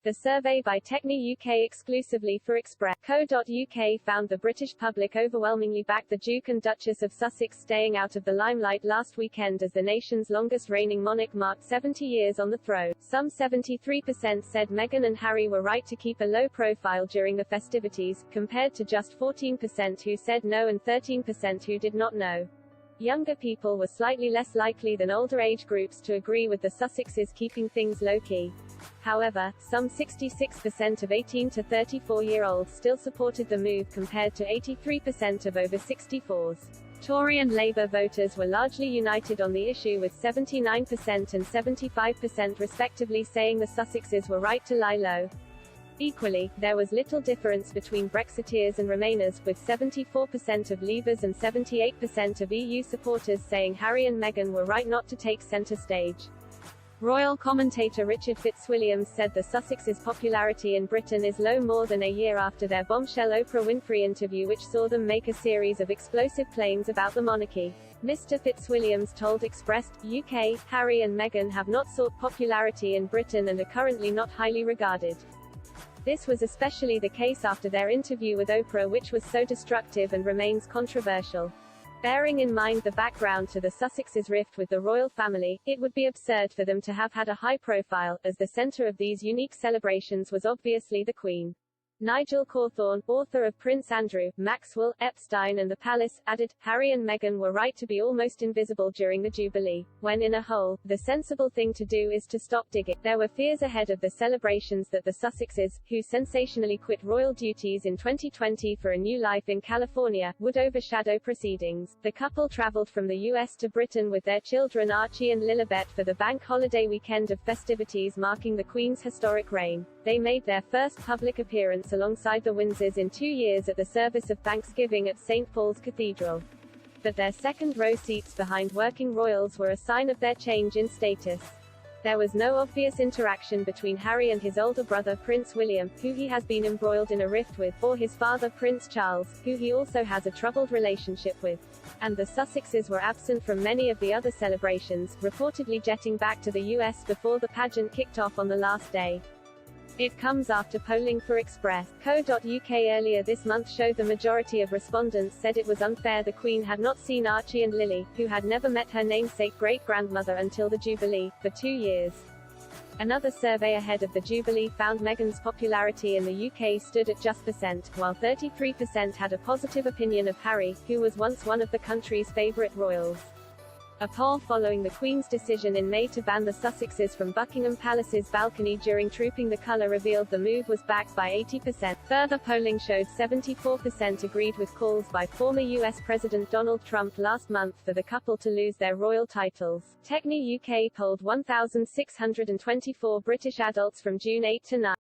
The survey by Techni UK exclusively for Express.co.uk found the British public overwhelmingly backed the Duke and Duchess of Sussex staying out of the limelight last weekend as the nation's longest reigning monarch marked 70 years on the throne. Some 73% said Meghan and Harry were right to keep a low profile during the festivities, compared to just 14% who said no and 13% who did not know. Younger people were slightly less likely than older age groups to agree with the Sussexes keeping things low-key. However, some 66% of 18 to 34-year-olds still supported the move compared to 83% of over 64s. Tory and Labour voters were largely united on the issue with 79% and 75% respectively saying the Sussexes were right to lie low. Equally, there was little difference between Brexiteers and Remainers, with 74% of Leavers and 78% of EU supporters saying Harry and Meghan were right not to take centre stage. Royal commentator Richard Fitzwilliams said the Sussexes' popularity in Britain is low more than a year after their bombshell Oprah Winfrey interview which saw them make a series of explosive claims about the monarchy. Mr. Fitzwilliams told Express UK, Harry and Meghan have not sought popularity in Britain and are currently not highly regarded. This was especially the case after their interview with Oprah, which was so destructive and remains controversial. Bearing in mind the background to the Sussexes' rift with the royal family, it would be absurd for them to have had a high profile, as the centre of these unique celebrations was obviously the Queen. Nigel Cawthorne, author of Prince Andrew, Maxwell, Epstein and the Palace, added, Harry and Meghan were right to be almost invisible during the Jubilee. When in a hole, the sensible thing to do is to stop digging. There were fears ahead of the celebrations that the Sussexes, who sensationally quit royal duties in 2020 for a new life in California, would overshadow proceedings. The couple travelled from the US to Britain with their children Archie and Lilibet for the bank holiday weekend of festivities marking the Queen's historic reign. They made their first public appearance alongside the Windsors in 2 years at the service of Thanksgiving at St. Paul's Cathedral. But their second-row seats behind working royals were a sign of their change in status. There was no obvious interaction between Harry and his older brother Prince William, who he has been embroiled in a rift with, or his father Prince Charles, who he also has a troubled relationship with. And the Sussexes were absent from many of the other celebrations, reportedly jetting back to the US before the pageant kicked off on the last day. It comes after polling for Express.co.uk earlier this month showed the majority of respondents said it was unfair the Queen had not seen Archie and Lily, who had never met her namesake great-grandmother until the Jubilee, for 2 years. Another survey ahead of the Jubilee found Meghan's popularity in the UK stood at just %, while 33% had a positive opinion of Harry, who was once one of the country's favourite royals. A poll following the Queen's decision in May to ban the Sussexes from Buckingham Palace's balcony during Trooping the Colour revealed the move was backed by 80%. Further polling showed 74% agreed with calls by former US President Donald Trump last month for the couple to lose their royal titles. Techni UK polled 1,624 British adults from June 8 to 9.